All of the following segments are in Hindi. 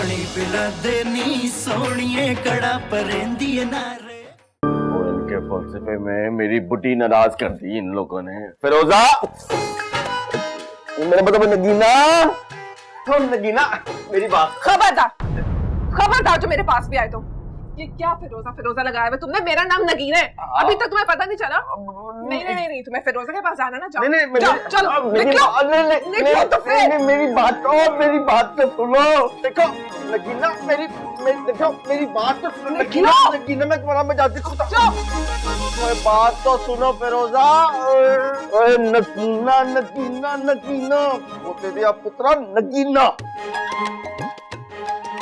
पानी पिला देनी सोनिए कड़ा परेंदी नारे। और इनके फलसफे में मेरी बुढ़ी नाराज कर दी इन लोगों ने। फिरोजा, मेरा मतलब नगीना, तो नगीना मेरी बात। खबरदार जो मेरे पास भी आए तो। ये क्या फिरोजा फिरोजा लगाया हुआ तुमने? मेरा नाम नगीन है। अभी तक तुम्हें पता नहीं चला? नहीं, तुम्हें फिरोजा के पास जाना ना, जाओ। नहीं, चलो निकलो तो फिर। मेरी बात तो सुनो। देखो नगीना, देखो मेरी बात तो सुनो। नगीना मैं तुम्हारा मजाक मेरी बात तो सुनो फिरोजा। ओए नगीना वो तेरे पुत्रा नगीना।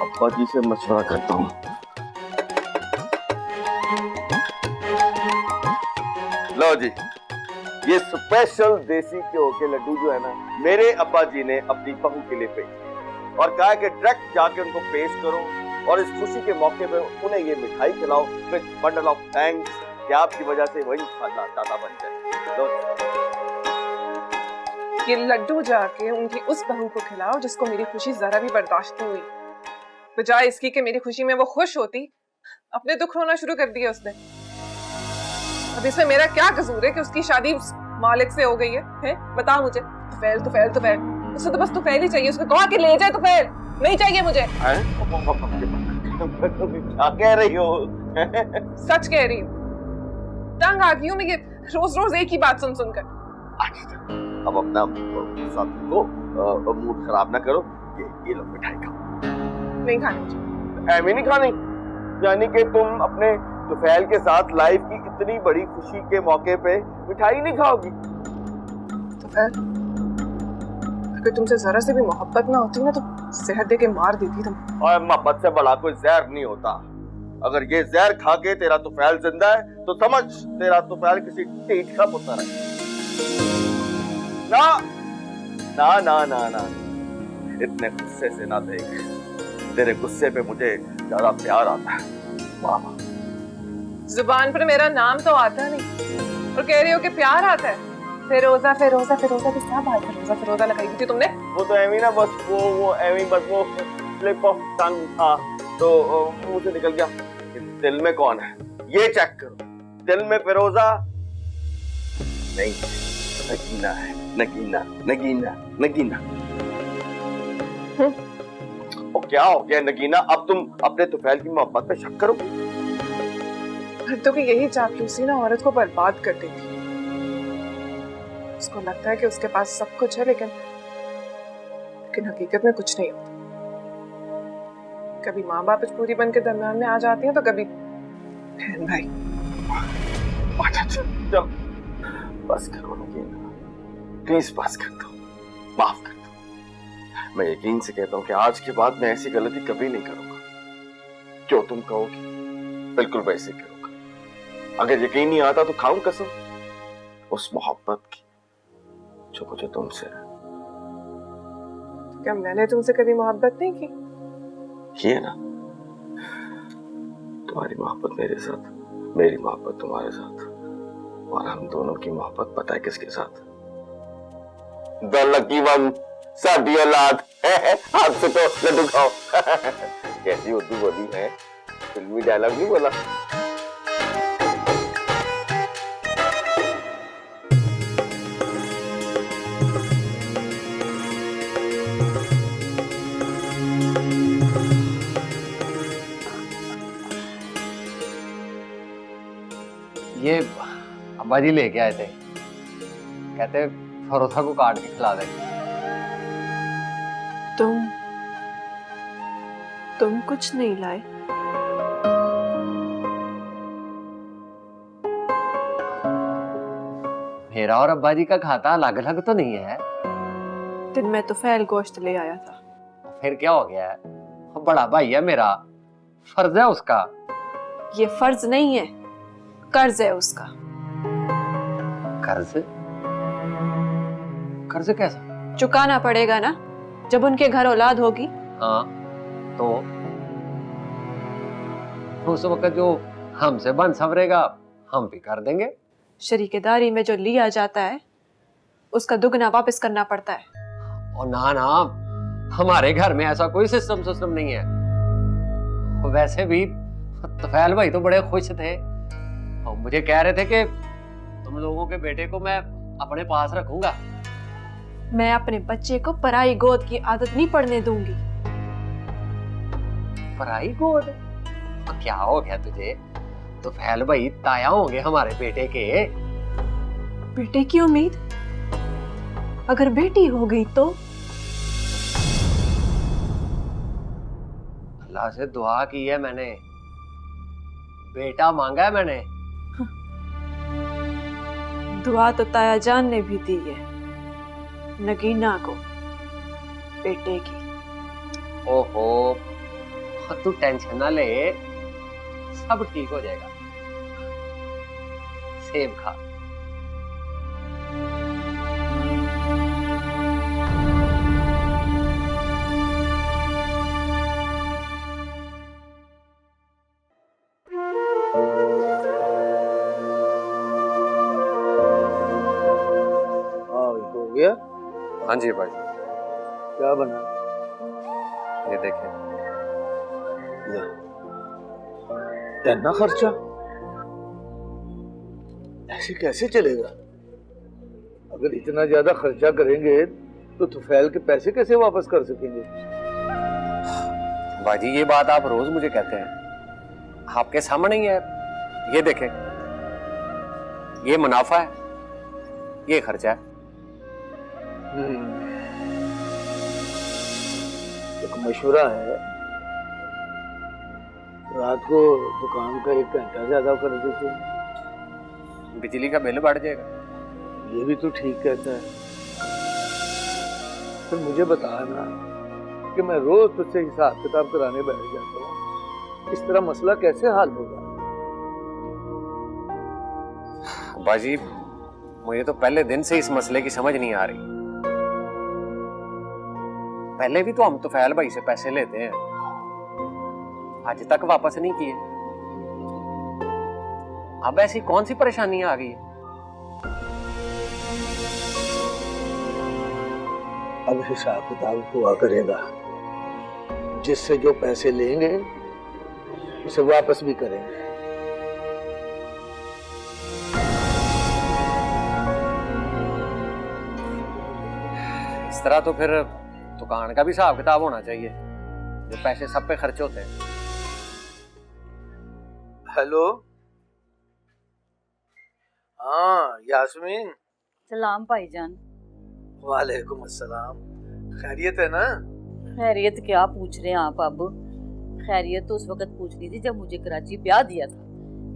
अब्बा जी से मशवरा करता हूँ। लो जी, ये स्पेशल देसी घ्यो के लड्डू जो है ना, मेरे अब्बा जी ने अपनी बहू के लिए भेजे और कहा कि डायरेक्ट जाके उनको पेश करो और इस खुशी के मौके पे उन्हें ये मिठाई खिलाओ विद बंडल ऑफ थैंक्स कि आपकी वजह से वही खाना दादा बन जाए। ये लड्डू जाके उनकी उस बहू को खिलाओ जिसको मेरी खुशी जरा भी बर्दाश्त नहीं हुई। बजाय इसकी कि मेरी खुशी में वो खुश होती, अपने दुख रोना शुरू कर दिया उसने। अब इसमें मेरा क्या कसूर है कि उसकी शादी उस मालिक से हो गई है? बता मुझे। तुफैल उसे तो बस तुफैल ही चाहिए। उसको कहा कि ले जाए तुफैल, नहीं चाहिए मुझे। क्या कह रही हो? सच कह रही हूँ। तंग आ गई हूँ मैं ये रोज एक ही बात सुनकर। अब अपना साथी को मूड खराब ना करो। ये लो मिठाई खाओ। नहीं खानी मुझे। ऐमी नहीं खानी? यानी कि तुम अपने तुफैल के साथ लाइफ की इतनी बड़ी खुशी के मौके पे मिठाई नहीं खाओगी? तुफैल, अगर तुमसे जरा से भी मोहब्बत ना होती ना तो जहर दे के मार देती तुम। और मोहब्बत से बड़ा कोई जहर नहीं होता। अगर ये जहर खा के तेरा तुफैल जिंदा है तो समझ तेरा तुफैल किसी टीट का पुत्र है। ना, इतने गुस्से से ना देख। तेरे गुस्से पे मुझे ज्यादा प्यार आता है। वाह, जुबान पर मेरा नाम तो आता नहीं और कह रही हो कि प्यार आता है। फिरोजा की क्या बात है? फिरोजा लगाई थी तुमने? वो तो एमी ना, बस वो एमी, बस वो स्लिप ऑफ टंग था तो मुंह से निकल गया। दिल में कौन है ये चेक करो। दिल में फिरोजा नहीं, नगीना है। नगीना। और क्या हो गया नगीना? अब तुम अपने तुफैल की मोहब्बत पे शक करो? मर्दों की यही चापलूसी ना औरत को बर्बाद कर देती है। उसको लगता है कि उसके पास सब कुछ है, लेकिन हकीकत में कुछ नहीं होता। कभी माँ बाप पूरी बन के दरमियान में आ जाती हैं तो कभी बहन भाई। चल बस करो नगीना, प्लीज बस कर दो, माफ कर दो। मैं यकीन से कहता हूँ कि आज के बाद मैं ऐसी गलती कभी नहीं करूंगा। जो तुम कहोगे बिल्कुल वैसे करूंगा। अगर यकीन नहीं आता तो खाऊं कसम उस मोहब्बत की जो मुझे तुमसे है। क्या मैंने तुमसे कभी मोहब्बत नहीं की? ये ना, तुम्हारी मोहब्बत मेरे साथ, मेरी मोहब्बत तुम्हारे साथ, और हम दोनों की मोहब्बत पता है किसके साथ? द लकी वन, साडी औलाद। हाथ से तो लड्डू खाओ। कैसी उर्दू बोली है, फिल्मी डायलॉग नहीं बोला। ये अब्बा जी लेके आए थे, कहते फरोथा को काट के खिला दे। तुम कुछ नहीं लाए? मेरा और अब्बा जी का खाता अलग अलग तो नहीं है। दिन में तो फैल गोश्त ले आया था। फिर क्या हो गया है? वो बड़ा भाई है मेरा, फर्ज है उसका। ये फर्ज नहीं है, कर्ज है उसका। कर्ज? कर्ज कैसा? चुकाना पड़ेगा ना जब उनके घर औलाद होगी। हाँ, तो उस वक्त जो हमसे बन संवरेगा हम भी कर देंगे। शरीकेदारी में जो लिया जाता है उसका दुगना वापस करना पड़ता है। और ना, हमारे घर में ऐसा कोई सिस्टम सिस्टम नहीं है। वैसे भी तफैल भाई तो बड़े खुश थे और मुझे कह रहे थे कि तुम लोगों के बेटे को मैं अपने पास रखूंगा। मैं अपने बच्चे को पराई गोद की आदत नहीं पड़ने दूंगी। पराई गोद? तो क्या हो गया तुझे? तफैल भाई ताया होंगे हमारे बेटे के। बेटे की उम्मीद? अगर बेटी हो गई तो? अल्लाह से दुआ की है मैंने, बेटा मांगा है मैंने। दुआ तो ताया जान ने भी दी है नगीना को बेटे की। ओहो, तू टेंशन ना ले, सब ठीक हो जाएगा। सेब खा। हो गया? हाँ जी भाई, क्या बना? ये देखें। इतना खर्चा ऐसे कैसे चलेगा? अगर इतना ज्यादा खर्चा करेंगे तो तुफैल के पैसे कैसे वापस कर सकेंगे? बाजी ये बात आप रोज मुझे कहते हैं, आपके सामने ही है। ये देखें, ये मुनाफा है, ये खर्चा है। एक मशवरा है, रात को दुकान का 1 घंटा ज्यादा कर देते हैं, बिजली का बिल बढ़ जाएगा। ये भी तो ठीक कहता है। तो मुझे बता ना कि मैं रोज तुझसे हिसाब किताब कराने बैठ जाता हूँ, इस तरह मसला कैसे हल होगा? बाजी मुझे तो पहले दिन से इस मसले की समझ नहीं आ रही। पहले भी तो हम तुफैल भाई से पैसे लेते हैं, आज तक वापस नहीं किए। अब ऐसी कौन सी परेशानी आ गई है? अब हिसाब किताब हुआ करेगा, जिससे जो पैसे लेंगे उसे वापस भी करेंगे। इस तरह तो फिर दुकान का भी हिसाब किताब होना चाहिए, जो पैसे सब पे खर्च होते हैं। हेलो, हाँ यास्मीन। सलाम भाईजान। वालेकुम अस्सलाम। खैरियत है ना? खैरियत क्या पूछ रहे हैं आप अब? खैरियत तो उस वक्त पूछ रही थी जब मुझे कराची ब्याह दिया था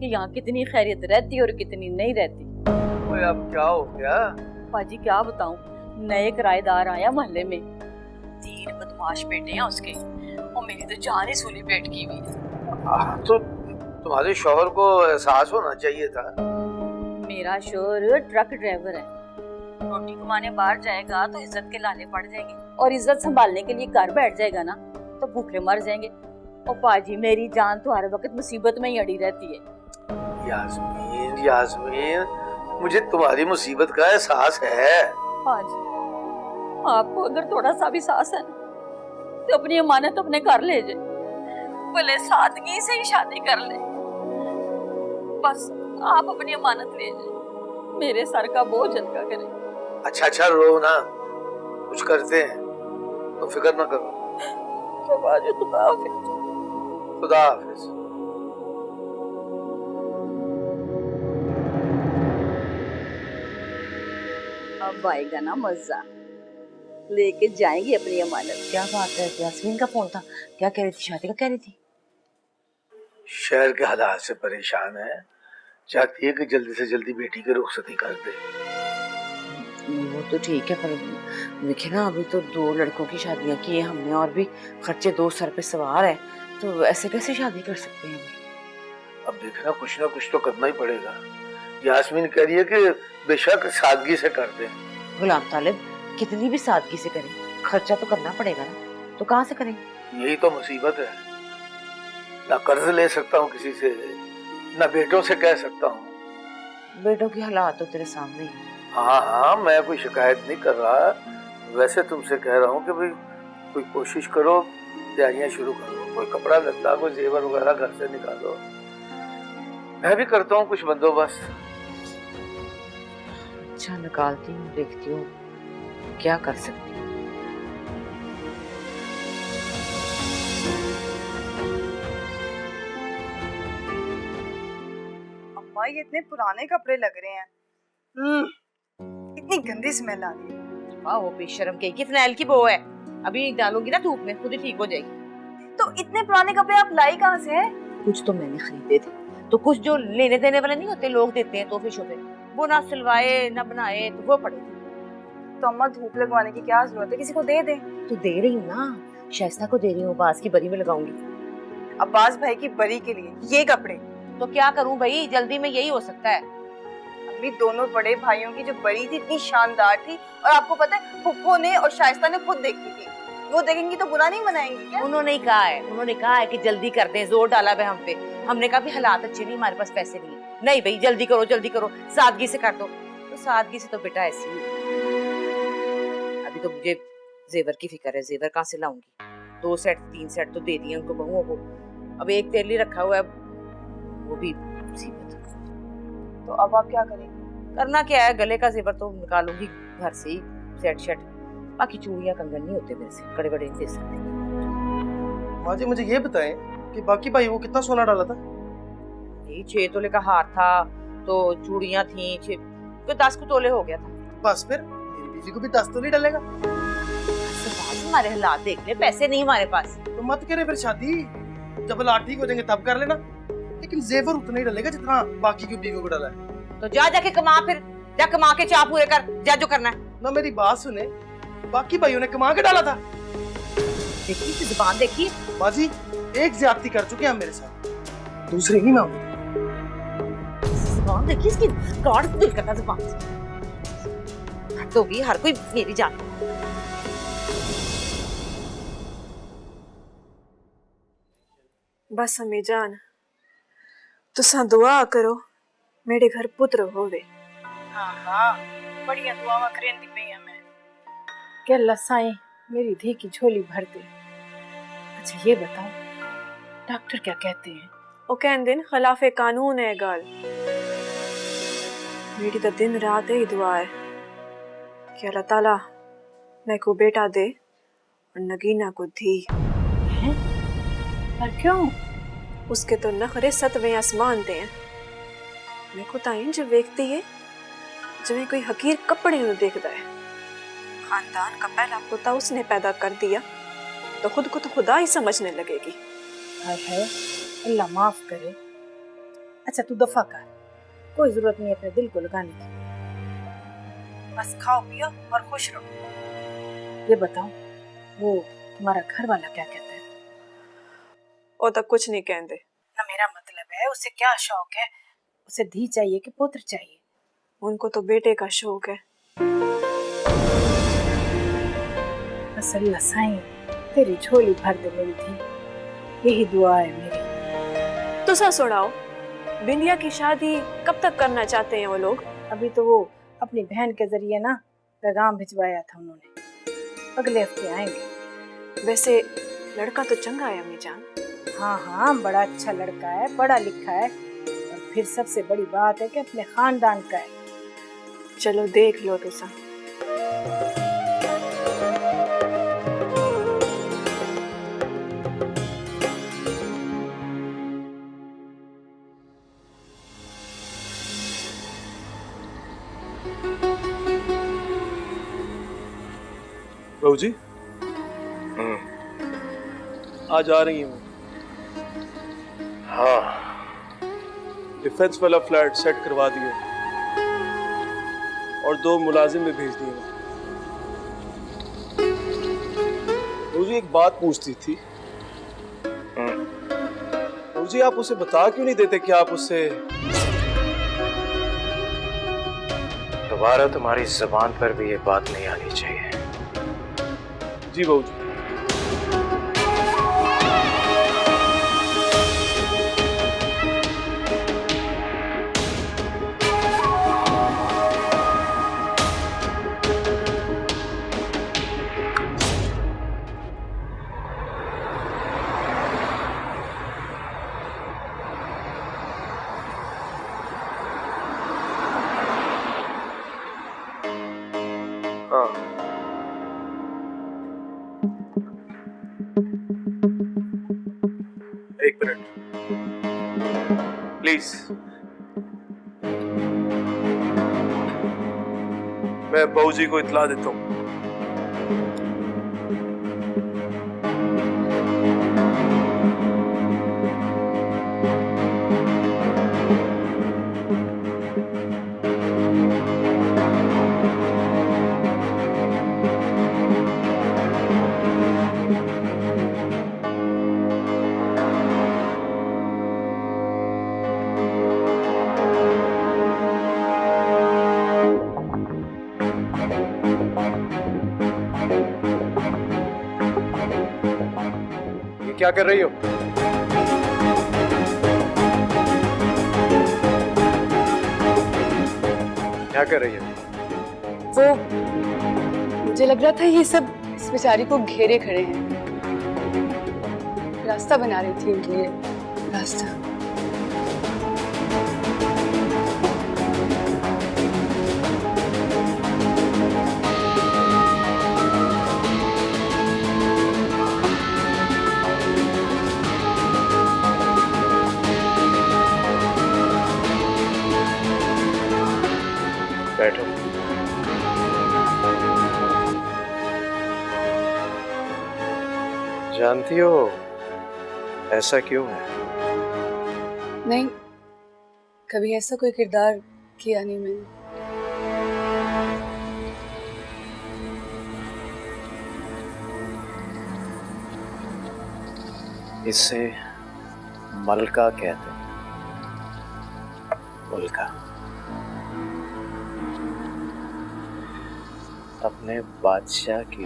कि यहाँ कितनी खैरियत रहती और कितनी नहीं रहती। ओए अब क्या हो गया? पाजी क्या बताऊं, नए किराएदार आया मोहल्ले में, 3 बदमाश बेटे हैं उसके, और मेरी तो जान ही सूली पेट की हुई है। तो तुम्हारे शौहर को एहसास होना चाहिए था। मेरा शोहर ट्रक ड्राइवर है, रोटी कमाने बाहर जाएगा तो इज्जत के लाले पड़ जाएंगे, और इज्जत संभालने के लिए घर बैठ जाएगा ना तो भूखे मर जाएंगे। और पाजी मेरी जान तो हर वक्त मुसीबत में ही अड़ी रहती है। यास्मीन, यास्मीन, मुझे तुम्हारी मुसीबत का एहसास है। पाजी आपको अगर थोड़ा सा भी साहस है ना तो अपनी अमानत अपने घर ले जाए, भले सादगी से ही शादी कर ले, बस आप अपनी अमानत ले जाए, मेरे सर का बोझ हल्का करें। अच्छा अच्छा रो ना, कुछ करते हैं, तो फिक्र ना करो। तो बाजू खुदा हाफिज। खुदा हाफिज। अब आएगा ना मजा, लेके जाएंगे अपनी अमानत। क्या बात है? यास्मीन का फोन था, क्या कह रही थी? शादी का कह रही थी। शहर के हालात से परेशान है, चाहती है कि जल्दी से जल्दी बेटी की रुखसती कर दे। वो तो ठीक है, पर देखे ना अभी तो 2 लड़कों की शादियां की है हमने, और भी खर्चे 2 सर पे सवार है, तो ऐसे कैसे शादी कर सकते हैं? अब देखना कुछ ना कुछ तो करना ही पड़ेगा। यास्मीन कह रही है कि बेशक सादगी से कर दे। गुलाम तालिब, कितनी भी सादगी से करें, खर्चा तो करना पड़ेगा ना, तो कहाँ से करें? यही तो मुसीबत है, ना कर्ज ले सकता हूँ किसी से, ना बेटों से कह सकता हूँ। बेटों की हालात तो तेरे सामने ही। हाँ हाँ, मैं कोई शिकायत नहीं कर रहा, वैसे तुमसे कह रहा हूँ कि भाई कोई कोशिश करो, तैयारियां शुरू करो, कोई कपड़ा लत्ता, कोई जेवर वगैरह घर से निकालो। मैं भी करता हूँ कुछ बंदोबस्त। अच्छा निकालती हूँ, देखती हूँ क्या कर सकती हूँ। अम्मा ये इतने पुराने कपड़े लग रहे हैं। इतनी गंदी स्मेल आ रही है। वाह वो बेशर्म कहेगी, फिनाइल की बो है, अभी डालूंगी ना धूप में खुद ही ठीक हो जाएगी। तो इतने पुराने कपड़े आप लाई कहाँ से हैं? कुछ तो मैंने खरीदे थे, तो कुछ जो लेने देने वाले नहीं होते, लोग देते हैं तोहफे शोफे, वो ना सिलवाए ना बनाए, तो वो पड़े थे। तो अम्मा धूप लगवाने की क्या जरूरत है, किसी को दे दे। तो दे रही हूँ ना, शाइस्ता को दे रही हूँ, बाज की बरी में लगाऊंगी। अब्बास भाई की बरी के लिए ये कपड़े? तो क्या करूँ भाई, जल्दी में यही हो सकता है। अम्मी दोनों बड़े भाइयों की जो बरी थी इतनी शानदार थी, और आपको पता है फुफ्फो ने और शाइस्ता ने खुद देखी थी। वो देखेंगी तो बुरा नहीं मनाएंगी क्या? उन्होंने कहा है कि जल्दी कर दें, जोर डाला है हम पे। हमने कहा भी हालात अच्छे नहीं, हमारे पास पैसे नहीं है। नहीं भाई जल्दी करो, सादगी से कर दो। तो सादगी से तो बेटा ऐसी ही। अभी तो मुझे जेवर की फिक्र है, जेवर कहाँ से लाऊंगी? 2 सेट 3 सेट तो दे दिए उनको बहुओं को, अब एक तेरे लिए रखा हुआ है, वो भी मुसीबत। तो अब आप क्या करेंगे? करना क्या है, गले का जेवर तो निकालूंगी घर से ही, सेट शेट। बाकी चूड़ियां कंगन नहीं होते मेरे से, कड़े बड़े नहीं दे सकते। माँ जी मुझे ये बताएं कि बाकी भाई वो कितना सोना डाला था? 6 तोले का हार था, तो चूड़ियां थी 6, तो 10 को तोले हो गया था। बस फिर मेरी बीवी को भी 10 तोले डालेगा। हमारे हालात देख ले, पैसे नहीं हमारे पास। तो मत करे फिर शादी, जब हालात ठीक हो जाएंगे तब कर लेना, लेकिन जेवर उतना ही डालेगा जितना बाकी की बीवी को डाला है। तो जाके कमा, फिर जा कमा के चाह पूरे कर, जा जो करना है। ना मेरी बात सुने, बाकी भाइयों ने कमा के डाला था। देखिए जुबान देखिए। माँ जी एक ज्यादती कर चुके हैं मेरे साथ, दूसरी नहीं मैं। जुबान देखिए इसकी, गाड़ दिल करता जुबान से। तो भी हर कोई मेरी जान। बस अम्मी जान, तुसा दुआ करो मेरे घर पुत्र होवे। हाँ बड़िया दुआवां करेंदी पई हां मैं कि अल्लाह साईं मेरी धी की झोली भर दे। अच्छा ये बताओ डॉक्टर क्या कहते हैं? ओ कहंदे न खिलाफे कानून है गाल। मेरी तो दिन रात ही दुआ है कि अल्लाह ताला मैं को बेटा दे और नगीना को धी। पर क्यों? उसके तो नखरे 7वें आसमान ते हैं। मैं को ताइन जब देखती है जिਵੇਂ कोई हकीर कपड़े ਨੂੰ देखता है। खानदान का पहला पोता उसने पैदा कर दिया तो खुद को तो खुदा ही समझने लगेगी। हाय हाय अल्लाह माफ करे। अच्छा तू दफा कर, कोई जरूरत नहीं अपने दिल को लगाने की, बस खाओ पियो और खुश रहो। ये बताओ वो तुम्हारा घर वाला क्या कहता है? वो तो कुछ नहीं कहते। ना मेरा मतलब है उसे क्या शौक है, उसे धी चाहिए कि पुत्र चाहिए? उनको तो बेटे का शौक है। बस अल्लाह साईं तेरी झोली भर दे मेरी धी, यही दुआ है मेरी। तो सा सुनाओ बिंदिया की शादी कब तक करना चाहते हैं वो लोग? अभी तो वो अपनी बहन के जरिए ना पैगाम भिजवाया था उन्होंने, अगले हफ्ते आएंगे। वैसे लड़का तो चंगा है अम्मी जान। हाँ बड़ा अच्छा लड़का है, पढ़ा लिखा है, और फिर सबसे बड़ी बात है कि अपने खानदान का है। चलो देख लो तुसा। बहू जी आज आ रही हूँ। हाँ डिफेंस वाला फ्लैट सेट करवा दिए और 2 मुलाजिम भी भेज दिए। मुझे एक बात पूछती थी, मुझे आप उसे बता क्यों नहीं देते कि आप उससे? दोबारा तुम्हारी जुबान पर भी ये बात नहीं आनी चाहिए। जी बहू जी। एक मिनट प्लीज। मैं बहू जी को इत्तला देता हूँ। क्या कर रही हो? क्या कर रही हो? वो मुझे लग रहा था ये सब इस बेचारी को घेरे खड़े हैं, रास्ता बना रही थी इनके लिए। रास्ता बैठो। जानती हो ऐसा क्यों है? नहीं, कभी ऐसा कोई किरदार किया नहीं मैंने। इसे मलका कहते हैं। मलका अपने बादशाह की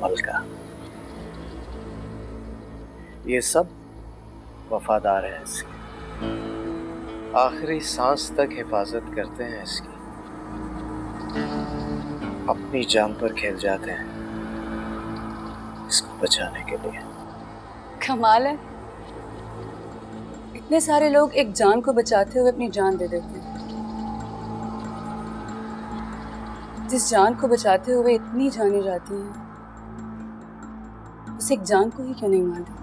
मलका। ये सब वफादार है इसकी, आखिरी सांस तक हिफाजत करते हैं इसकी, अपनी जान पर खेल जाते हैं इसको बचाने के लिए। कमाल है, इतने सारे लोग एक जान को बचाते हुए अपनी जान दे देते हैं। जिस जान को बचाते हुए इतनी जाने जाती हैं, उस एक जान को ही क्यों नहीं मार देते?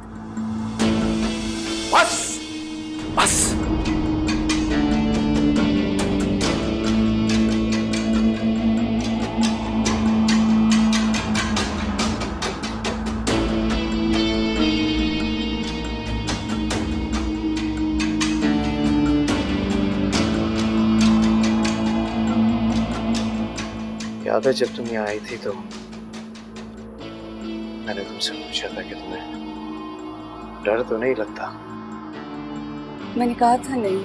बस बस याद है जब तुम यहाँ आई थी तो मैंने तुमसे पूछा था कि तुम्हें डर तो नहीं लगता? मैंने कहा था नहीं,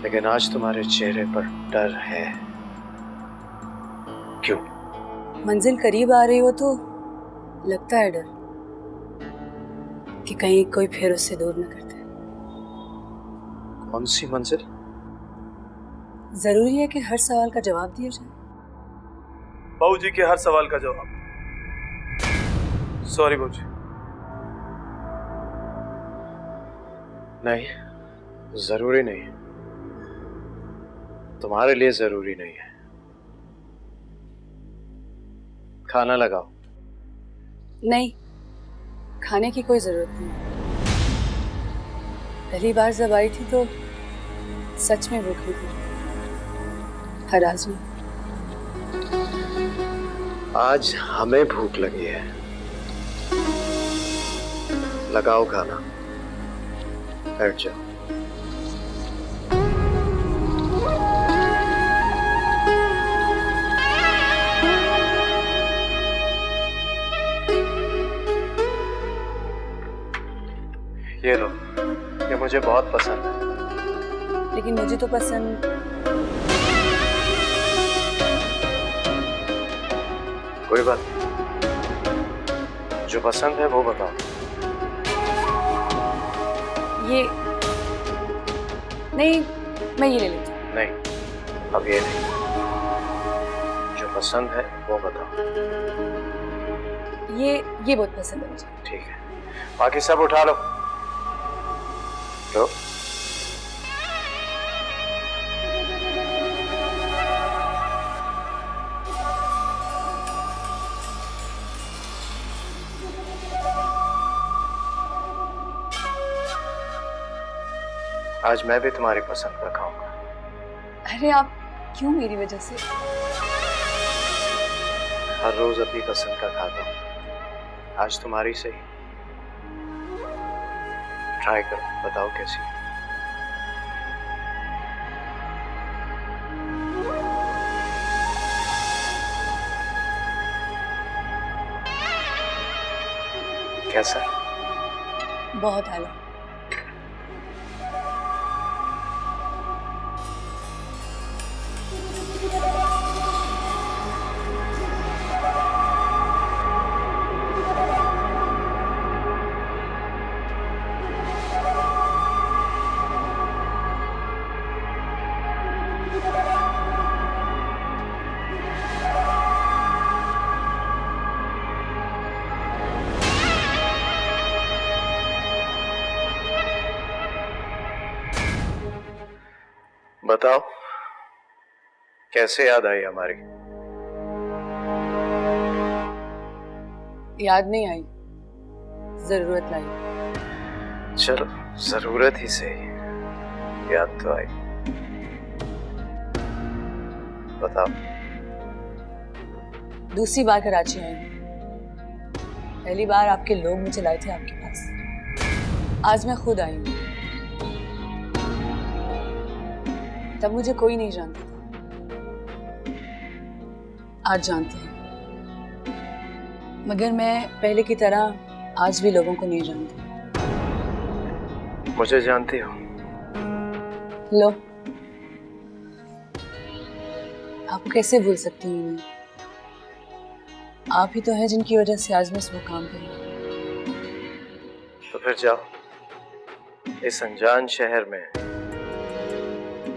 लेकिन आज तुम्हारे चेहरे पर डर है। क्यों? मंजिल करीब आ रही हो तो लगता है डर कि कहीं कोई फिर उससे दूर न कर दे। कौन सी मंजिल? जरूरी है कि हर सवाल का जवाब दिया जाए? बहू जी के हर सवाल का जवाब। सॉरी बहू जी। नहीं, जरूरी नहीं। तुम्हारे लिए जरूरी नहीं है। खाना लगाओ। नहीं, खाने की कोई जरूरत नहीं। पहली बार जब आई थी तो सच में भूख थी, हराज में। आज हमें भूख लगी है। लगाओ खाना, बैठ जाओ। ये लो, ये मुझे बहुत पसंद है। लेकिन मुझे तो पसंद। कोई बात जो पसंद है वो बताओ। ये नहीं, मैं ये ले लेती हूँ। नहीं, अब ये नहीं। जो पसंद है वो बताओ। ये बहुत पसंद है मुझे। ठीक है, बाकी सब उठा लो। लो। आज मैं भी तुम्हारी पसंद का खाऊंगा। अरे आप क्यों मेरी वजह से? हर रोज अपनी पसंद का खाता हूँ, आज तुम्हारी सही। ट्राई करो, बताओ कैसी। कैसा? बहुत आला। बताओ कैसे याद आई हमारी? याद नहीं आई, जरूरत लाई। चलो जरूरत ही सही, याद तो आई। बताओ। दूसरी बार कराची आई हूँ। पहली बार आपके लोग मुझे लाए थे आपके पास, आज मैं खुद आई हूँ। तब मुझे कोई नहीं जानता था, आज जानते हैं। मगर मैं पहले की तरह आज भी लोगों को नहीं जानती। मुझे जानती हो? लो, आपको कैसे भूल सकती हूँ मैं? आप ही तो हैं जिनकी वजह से आज मैं इस मुकाम पे हूँ। तो फिर जाओ, इस अनजान शहर में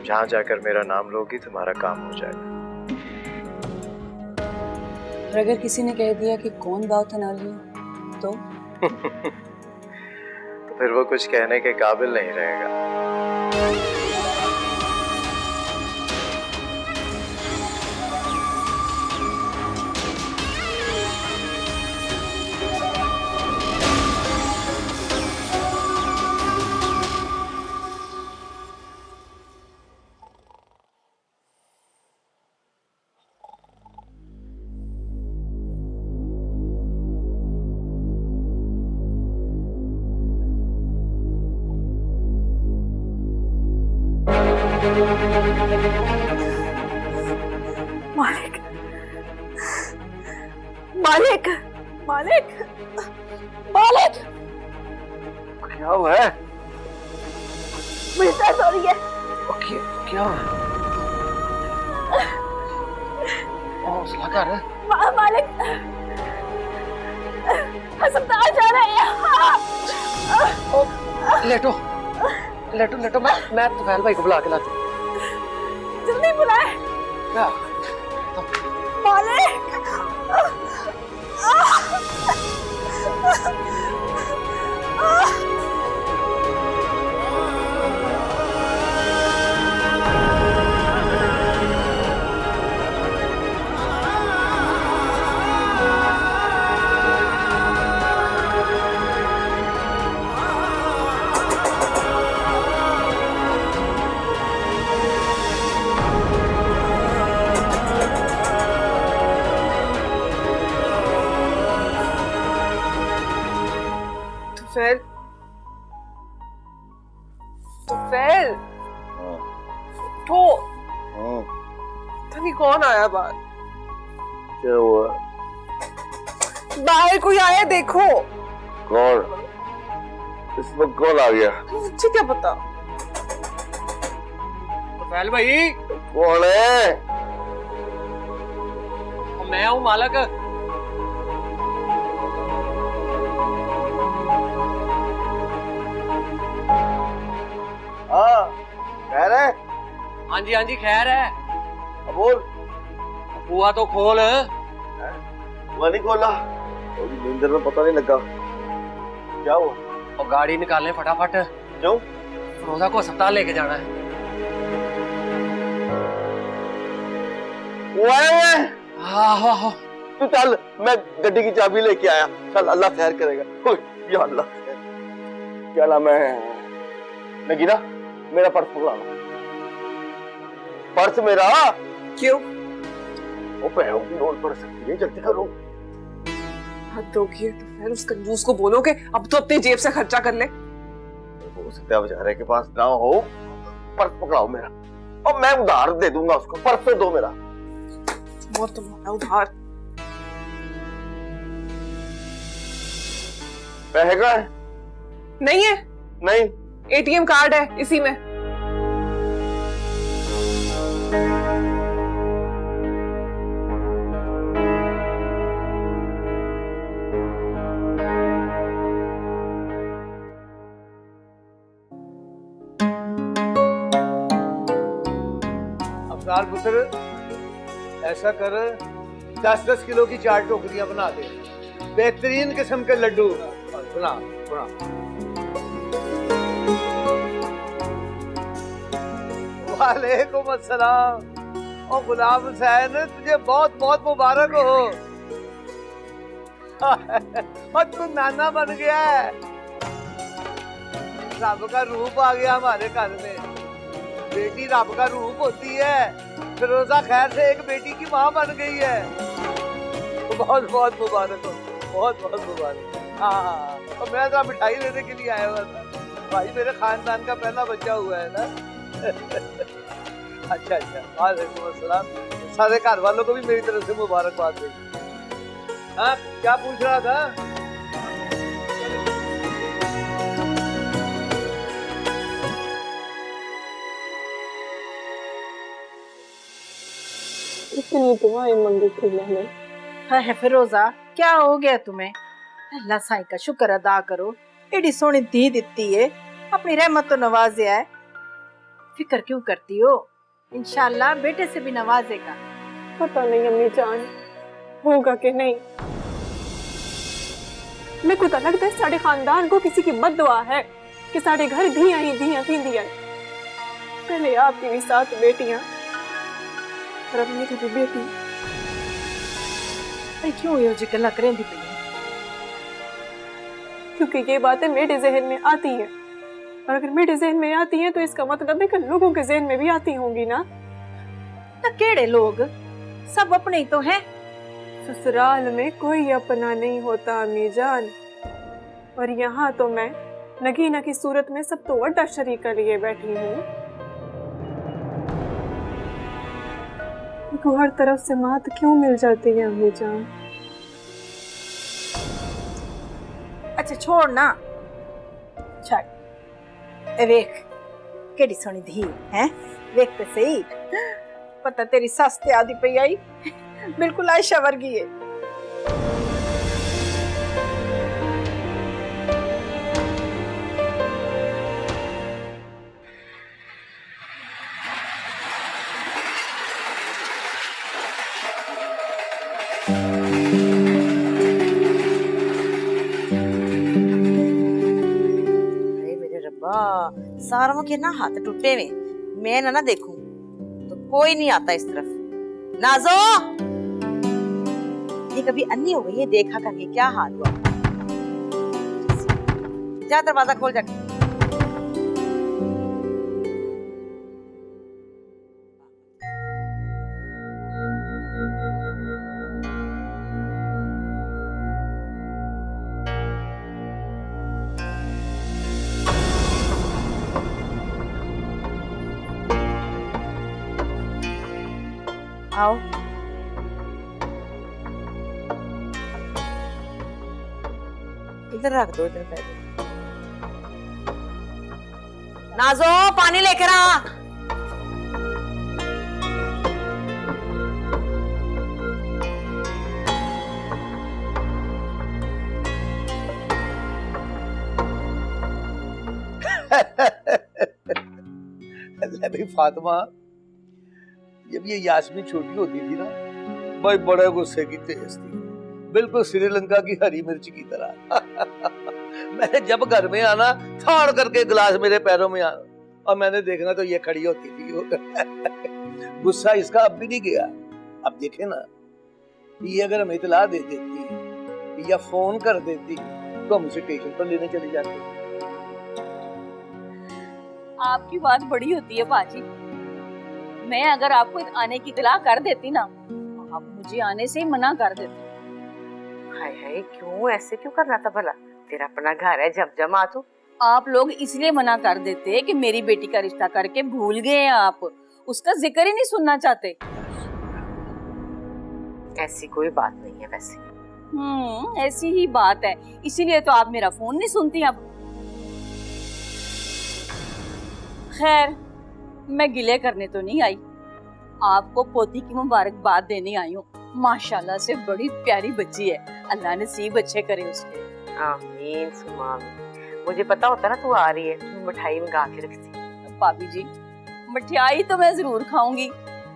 जहां जाकर मेरा नाम लोगी तुम्हारा काम हो जाएगा। और अगर किसी ने कह दिया कि कौन बात ना लिया तो तो फिर वो कुछ कहने के काबिल नहीं रहेगा। मालिक, मालिक, मालिक, मालिक, क्या हुआ है? मुझे दर्द हो रही है। क्या हुआ? हौसला कर। मालिक, अस्पताल जा रहे हैं। लेटो लेटो लेटो, मैं तुफैल भाई को बुला के लाती हूँ। जल्दी बुलाए। क्या? मालिक, तुफैल, तुफैल, उठो। तभी कौन आया बाहर? क्या हुआ? बाहर कोई आया देखो। कौन? इस वक्त कौन आ गया? मुझे क्या पता? तुफैल भाई, कौन है? मैं हूँ मालक। हाँ, खैर है? हाँ जी खैर है। अब बोल। बुआ तो खोल। वो नहीं खोला, नींदर में पता नहीं लगा। क्या हुआ? और गाड़ी निकालें फटाफट। क्यों? फिरोजा को अस्पताल लेके जाना है। वो आया हुआ है? हाँ। तू चल, मैं गड्डी की चाबी लेके आया। चल, अल्लाह खैर करेगा। या अल्लाह, क्या नाम है? नगीना, मेरा पर्स पकड़ा लो, पर्स मेरा। क्यों? वो पैरों की नोट पड़ सकती है, जल्दी करो। हद होगी तो फिर उस कंजूस को बोलो कि अब तो अपनी जेब से खर्चा कर ले। हो सकता है बेचारे के पास ना हो, पर्स पकड़ाओ मेरा और मैं उधार दे दूंगा उसको, पर्स तो दो मेरा। और तुम्हारा उधार पैसे का है? नहीं है। नहीं, एटीएम कार्ड है इसी में। अवतार पुत्र, ऐसा कर 10-10 किलो की 4 टोकरियां बना दे, बेहतरीन किस्म के लड्डू बना बना। वालेकुम अस्सलाम। और गुलाम हुसैन, तुझे बहुत बहुत मुबारक हो। और तू नाना बन गया है, रब का रूप आ गया हमारे घर में। बेटी रब का रूप होती है, फिरोजा खैर से एक बेटी की माँ बन गई है। बहुत बहुत मुबारक हो, बहुत बहुत मुबारक। हाँ, और मैं तो मिठाई लेने के लिए आया हुआ था, भाई मेरे खानदान का पहला बच्चा हुआ है ना। अच्छा अच्छा, वालेकुम अस्सलाम। सारे घर वालों को भी मेरी तरफ से मुबारकबाद देगी। हाँ, क्या पूछ रहा था? इतनी दुआएं मांगी थी मैंने। है फिरोजा, क्या हो गया तुम्हें? अल्लाह साईं का शुक्र अदा करो, एडी सोनी धी दिती है, अपनी रहमत तो नवाज़िया है। फिक्र क्यों करती हो? इंशाल्लाह बेटे से भी नवाजेगा। पता नहीं अम्मी जान होगा कि नहीं। मेरे को तो लगता है सारे खानदान को किसी की बद्दुआ है कि सारे घर धियां ही धियां थी दिया। पहले आपकी भी 7 बेटियां और अब मेरी भी बेटी। क्यों यो जी गल्ला करें दी पई? क्योंकि ये बातें मेरे जहन में आती है, और अगर मेरे जहन में आती हैं तो इसका मतलब है कि लोगों के जहन में भी आती होंगी ना। तो केड़े लोग? सब अपने ही तो हैं। ससुराल में कोई अपना नहीं होता अम्मी जान, और यहाँ तो मैं नगीना की सूरत में सब तो बड़ा शरीका लिए बैठी हूँ। को हर तरफ से मात क्यों मिल जाती है अम्मी जान? अच्छा छोड़ ना, छड़। ए वेख केड़ी सोनी धी है, वेख तो सही। पता तेरी सस ते आदि पई आई, बिल्कुल आयशा वर्गी है। सारों के ना हाथ टूटे हुए, मैं ना देखूं तो कोई नहीं आता इस तरफ। नाजो, ये कभी अन्नी हो गई है, देखा कर ये क्या हाल हुआ। जा दरवाजा खोल जा। आओ, इधर रख दो, इधर पैर। नाजो पानी लेकर आ। अल्लाह भाई फातिमा, जब ये यास्मीन छोटी होती थी ना, भाई बड़े गुस्से की तेज थी, बिल्कुल श्रीलंका की हरी मिर्च की तरह। मैंने जब घर में आना, थाड़ करके गिलास मेरे पैरों में आना, और मैंने देखना तो ये खड़ी होती थी। गुस्सा इसका अब भी नहीं गया। अब देखे ना, ये अगर हमें इतला दे देती या फोन कर देती तो हम उसे स्टेशन पर लेने चले जाते। आपकी बात बड़ी होती है पाजी। मैं अगर आपको आने की इतला कर देती ना, आप मुझे आने से ही मना कर देते। हाय हाय, क्यों ऐसे क्यों करना था भला? तेरा अपना घर है, जब जमा तू। आप लोग इसलिए मना कर देते कि मेरी बेटी का रिश्ता करके भूल गए हैं, आप उसका जिक्र ही नहीं सुनना चाहते। ऐसी कोई बात नहीं है वैसे। ऐसी ही बात है, इसीलिए तो आप मेरा फोन नहीं सुनती अब। खैर, मैं गिले करने तो नहीं आई, आपको पोती की मुबारकबाद देने आई हूँ। माशाल्लाह से बड़ी प्यारी बच्ची है, अल्लाह नसीब अच्छे करे उसके। आमीन सुमा आमीन। मुझे पता होता ना तू आ रही है, तू मिठाई मंगा के रखती। भाभी जी, मिठाई तो मैं जरूर खाऊंगी,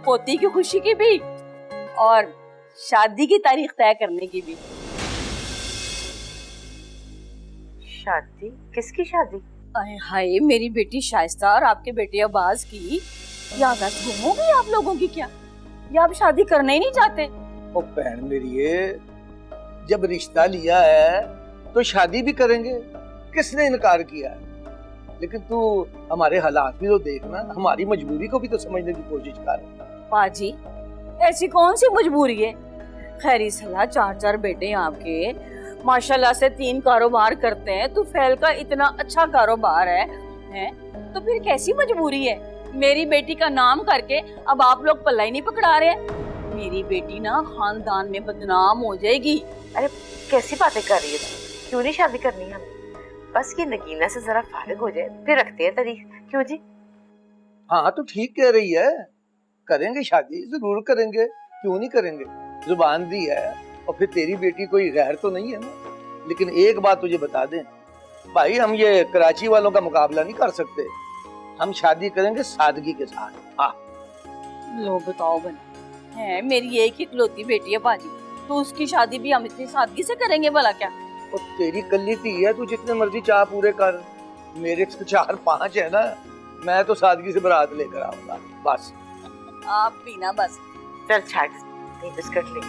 पोती की खुशी की भी और शादी की तारीख तय करने की भी। शादी? किसकी शादी? अरे हाय, मेरी बेटी शाइस्ता और आपके बेटे अब्बास की। या बस गुम हो गई आप लोगों की क्या? या आप शादी करना ही नहीं चाहते? ओ बहन मेरी, जब रिश्ता लिया है तो शादी भी करेंगे, किसने इनकार किया है? लेकिन तू हमारे हालात भी तो देखना, हमारी मजबूरी को भी तो समझने की कोशिश कर। पाजी, ऐसी कौन सी मजबूरी है? खैरी सलाह, 4 बेटे हैं आपके, माशाल्लाह से 3 कारोबार करते हैं, तो फैल का इतना अच्छा कारोबार है तो फिर कैसी मजबूरी है? मेरी बेटी का नाम करके अब आप लोग पल्ला ही नहीं पकड़ा रहे हैं। मेरी बेटी ना खानदान में बदनाम हो जाएगी। अरे कैसी बातें कर रही है? क्यों नहीं शादी करनी है? बस ये नगीना से जरा फारिग हो जाए, फिर रखते हैं तारीख। क्यों जी? हाँ तो ठीक कह रही है, करेंगे शादी, जरूर करेंगे, क्यों नहीं करेंगे? जुबान दी है, और फिर तेरी बेटी कोई गैर तो नहीं है ना। लेकिन एक बात तुझे बता दें भाई, हम ये कराची वालों का मुकाबला नहीं कर सकते। हम शादी करेंगे सादगी के साथ। हाँ लो बताओ बना है, मेरी एक ही इकलौती बेटी है बाजी, तो उसकी शादी भी हम इतनी सादगी से करेंगे भला क्या? और तेरी कल्ली धी है, तू जितने मर्जी चाह पूरे कर, मेरे 4-5 है ना, मैं तो सादगी से बारात लेकर आऊंगा बस। आप पीना बस। चल छाट, बिस्किट ले।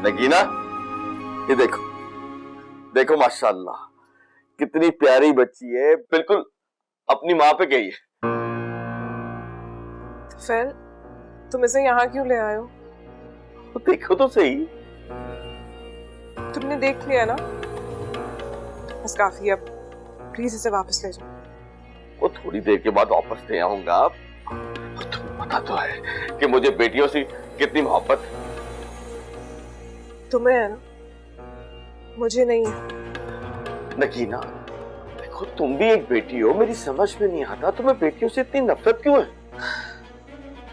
नगीना, ये देखो देखो, माशाल्लाह कितनी प्यारी बच्ची है, बिल्कुल अपनी माँ पे गई है। फिर तुम इसे यहाँ क्यों ले आए हो? तो देखो तो सही। तुमने देख लिया ना, बस काफी, अब प्लीज इसे वापस ले जाओ। वो थोड़ी देर के बाद वापस ले आऊंगा। तुम्हें पता तो है कि मुझे बेटियों से कितनी मोहब्बत है। तुम्हें है ना, मुझे नहीं है। नगीना देखो, तुम भी एक बेटी हो, मेरी समझ में नहीं आता तुम्हें बेटियों से इतनी नफरत क्यों है?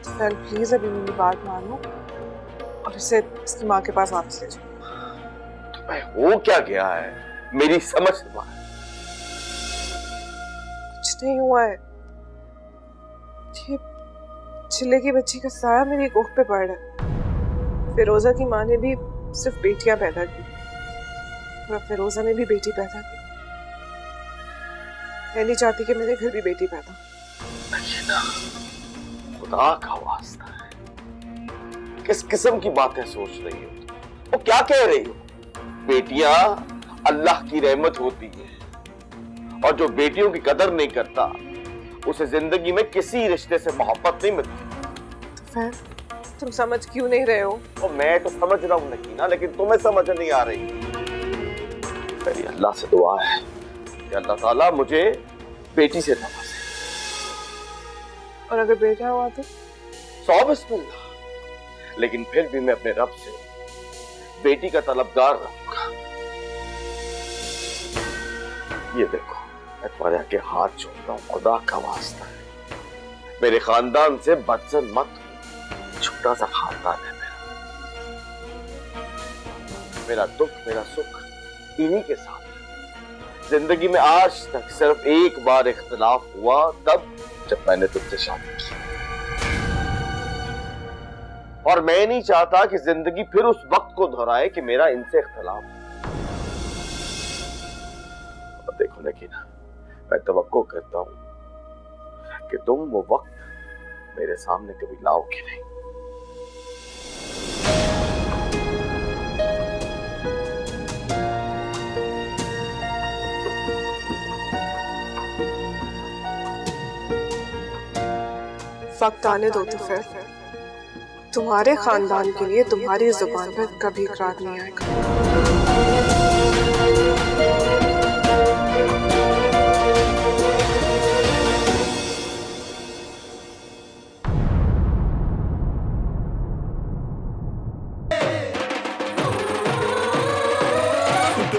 फिर प्लीज अभी मेरी बात मानो और इसे इसकी माँ के पास वापस ले जाओ। तुम्हें हो क्या गया है? मेरी समझ से बाहर। कुछ नहीं हुआ है, ये चिल्ले की बच्ची का साया मेरी कोख पे पड़ रहा है। फिरोजा की माँ ने भी सिर्फ बेटियां पैदा की, और फिरोजा ने भी बेटी पैदा की। मैं नहीं चाहती कि मेरे घर भी बेटी पैदा। खुदा का वास्ता है, किस किस्म की बातें सोच रही हो? वो क्या कह रही हो? बेटियां अल्लाह की रहमत होती है, और जो बेटियों की कदर नहीं करता उसे जिंदगी में किसी रिश्ते से मोहब्बत नहीं मिलती। फिर तुम समझ क्यों नहीं रहे हो? और मैं तो समझ रहा हूं नगीना, लेकिन तुम्हें समझ नहीं आ रही। मेरी अल्लाह से दुआ है कि अल्लाह ताला मुझे बेटी से नवाजे। और अगर बेटा हुआ तो? 100 बिस्मिल्लाह। लेकिन फिर भी मैं अपने रब से बेटी का तलबगार रहूंगा। ये देखो, मैं तुम्हारे आगे हाथ जोड़ता हूँ, खुदा का वास्ता है, मेरे खानदान से बदजन मत हो। छोटा सा खानदान है मेरा दुख मेरा सुख इन्हीं के साथ है। जिंदगी में आज तक सिर्फ एक बार इख्तिलाफ हुआ, तब जब मैंने तुझसे शादी की। और मैं नहीं चाहता कि जिंदगी फिर उस वक्त को दोहराए कि मेरा इनसे इख्तिलाफ। देखो नगीना, मैं तवक्को करता हूं कि तुम वो वक्त मेरे सामने कभी लाओगे नहीं। वक्त आने दो तो फिर तुम्हारे खानदान के लिए तुम्हारी जुबान पर कभी इकरार नहीं आएगा।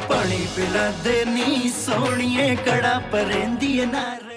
पानी पिला दे नी सोनिए कड़ा परेंदी नार